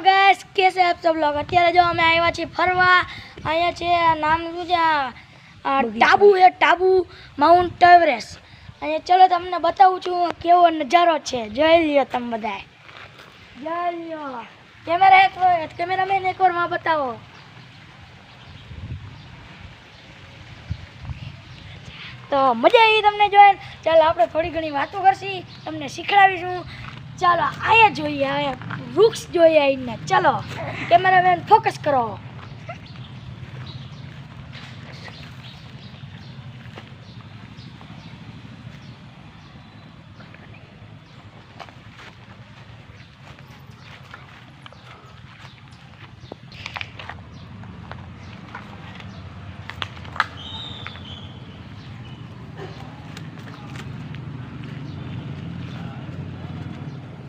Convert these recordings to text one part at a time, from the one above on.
guys कैसे आप सब लोग અત્યારે જો અમે આવ્યા છીએ ફરવા અહીંયા છે નામ શું છે ટાબુ એ ટાબુ માઉન્ટ એવરેસ્ટ અહીંયા ચલો તમને બતાવું છું કેવો નજારો છે જોઈ લ્યો તમે બધાય જોઈ લ્યો કેમેરામેન એકવાર માં બતાવો તો મજા આવી તમને જોઈને ચાલો આપણે થોડી ઘણી વાતો કરશી તમને શીખડાવીશું ચાલો આયા જોઈએ આયા વૃક્ષ જોઈએ આઈને ચાલો કેમેરામેન ફોકસ કરો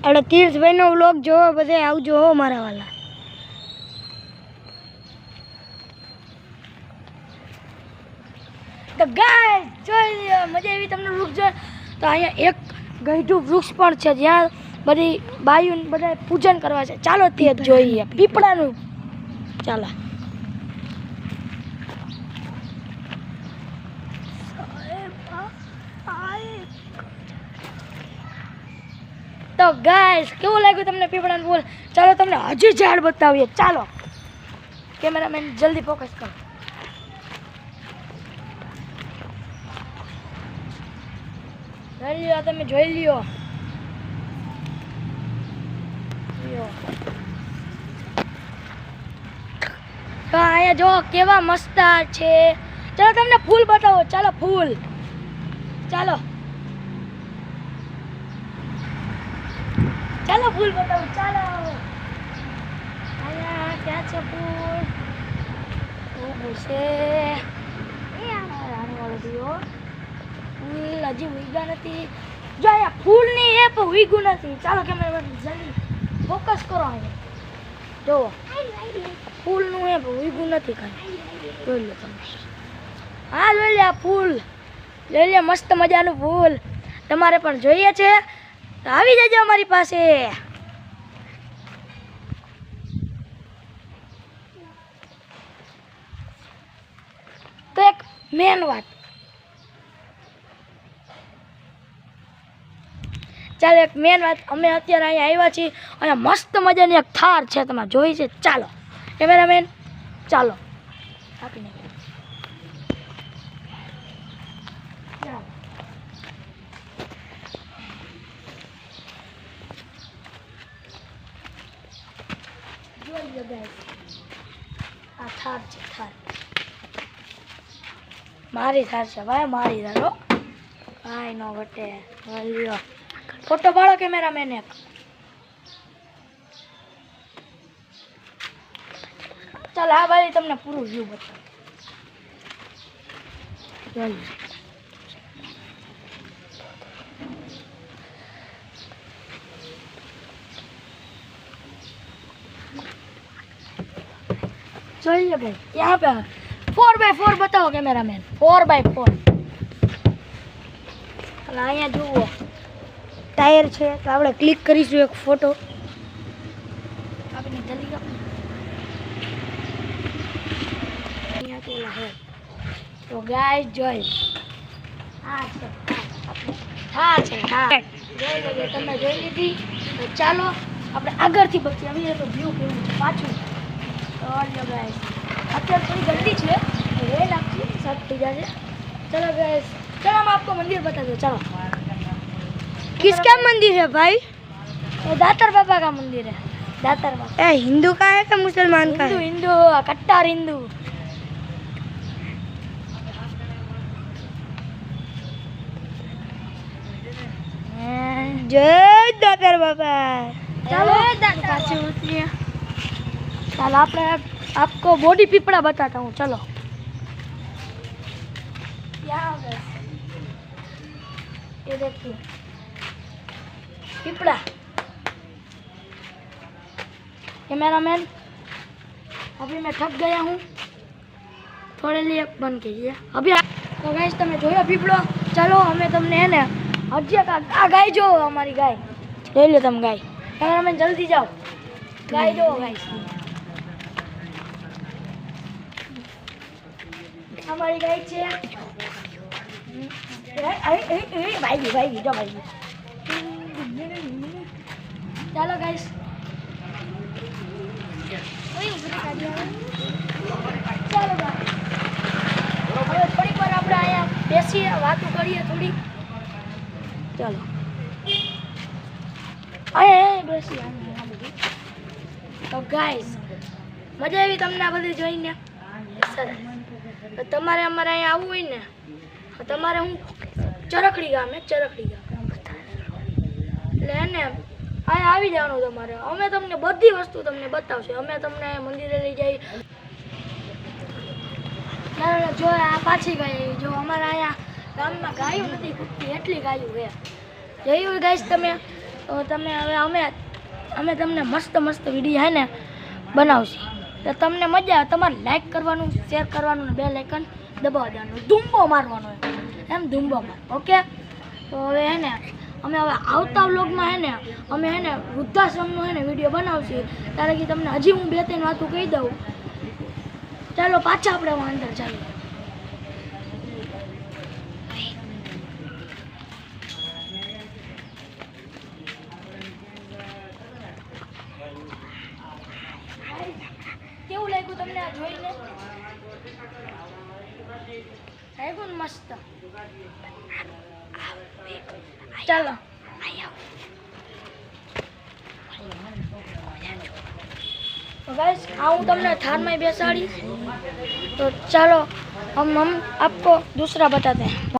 આપણે તીર્થભાઈનો વ્લોગ જોવો બધે આવજો હો મારા વાલા તો ગાઈસ જોઈ લ્યો મજા આવી તમને વૃક્ષ જોઈ તો અહીંયા એક ગઈઢું વૃક્ષ પણ છે જ્યાં બધી બાયુ બધા પૂજન કરવા છે ચાલો તે જોઈએ પીપળાનું ચાલો તો ગાઈસ કેવું લાગ્યું તમને પીપળાનું ફૂલ ચાલો તમને હજી ઝાડ બતાવીએ ચાલો કેમેરામેન જલ્દી ફોકસ કરો જોઈ લ્યો તમે જોઈ લ્યો તો અહીંયા જો કેવા મસ્ત છે ચાલો તમને ફૂલ બતાવો ચાલો ફૂલ ચાલો ચાલો ફૂલ બતાવો ચાલો અહીંયા ક્યાં છે ફૂલ ઊભું છે રાણીવાળો દીવો ફૂલ હજી ઉગ્યા નથી જો અહીંયા ફૂલની એ પણ ઉગ્યું નથી ચાલો કેમેરા જલ્દી ફોકસ કરો અહીંયા જુઓ ફૂલનું એ પણ ઉગ્યું નથી કાંઈ જોઈ લો તમે હા જોઈ લે આ ફૂલ જોઈ લે મસ્ત મજાનું ફૂલ તમારે પણ જોઈએ છે તો આવી જજો અમારી પાસે તો એક મેન વાત ચાલો એક મેન વાત અમે અત્યારે અહીંયા આવ્યા છીએ અહીંયા મસ્ત મજાની એક થાર છે તમારે જોઈ છે ચાલો કેમેરામેન ચાલો આપીને આ થાર છે થાર મારી થાર છે ભાઈ મારી થાર હો કાંઈ ન ઘટે લ્યો ફોટો પાડો કેમેરામેન એક ચાલ આ ભાઈ તમને પૂરું વ્યૂ બતાવો चलिए भाई यहाँ पे 4x4 बताओ कैमरामैन 4x4 અહીંયા જુઓ ટાયર છે તો આપણે ક્લિક કરીશું એક ફોટો આપણે જલ્દી અહીંયા તો હે તો ગાઈસ જોઈ આ છે હા છે હા જોઈ લો તમે જોઈ લીધી તો ચાલો આપણે આગળથી બચી આવીએ તો વ્યૂ કેવું છે પાછું तो गाइस અત્યારે થોડી जल्दी છે ये नाखी सब ठीक है चलो गाइस चलो हम आपको मंदिर बता दो चलो किसका मंदिर है भाई ये दातर बाबा का मंदिर है दातर बाबा हिंदू का है क्या मुसलमान का है हिंदू कट्टर हिंदू जय दातर बाबा चलो दातर उतरिए चलो आपने आपको बॉडी पीपड़ा बताता हूँ चलो ये देखिए पीपड़ा कैमरामैन अभी मैं थक गया हूँ थोड़े लिए बंद कीजिए अभी तो गाइस तमे जोयो पीपड़ो चलो हमें तमने है ने हजिया का गाय जो हमारी गाय ले लो तुम गाय कैमरामैन जल्दी जाओ गाय दो गाइस हमारी गाय છે ભાઈ જો ભાઈ ચાલો ગાઈસ ચાલો હવે થોડીક વાર આપણે અહીંયા બેસીએ વાતો કરીએ થોડી ચાલો અહીંયા બેસીએ તો ગાઈસ મજા આવી તમને આ બધી જોઈને સરસ તો તમારે અમારે અહીંયા આવવું હોય ને તો તમારે હું ચરખડી ગામ એટલે એને અહીંયા આવી જવાનું તમારે અમે તમને બધી વસ્તુ તમને બતાવશે અમે તમને મંદિરે લઈ જઈ જો આ પાછી ગાય જો અમારા અહીંયા ગામમાં ગાયું નથી ખૂટતી એટલી ગાયું છે જોયું ગાઈસ તમે તો તમે હવે અમે તમને મસ્ત વિડીયો હે ને બનાવશે તો તમને મજા આવે તમારે લાઈક કરવાનું શેર કરવાનું ને બેલ આઇકન દબાવી દેવાનું ધૂમબો મારવાનો એમ ધૂમબો માર ઓકે તો હવે હે ને અમે હવે આવતા વ્લોગમાં હે ને અમે હે ને વૃદ્ધાશ્રમનો હે ને વિડીયો બનાવશું ત્યારે કે તમને હજી હું 2-3 વાતો કહી દઉં ચાલો પાછા આપણે અંદર ચાલીએ કેવું લાગ્યું તમને આ જોઈને લાગ્યું ને મસ્ત ચાલો गाइस હું તમને થારમાં બેસાડીશ तो चलो हम आपको दूसरा बताते हैं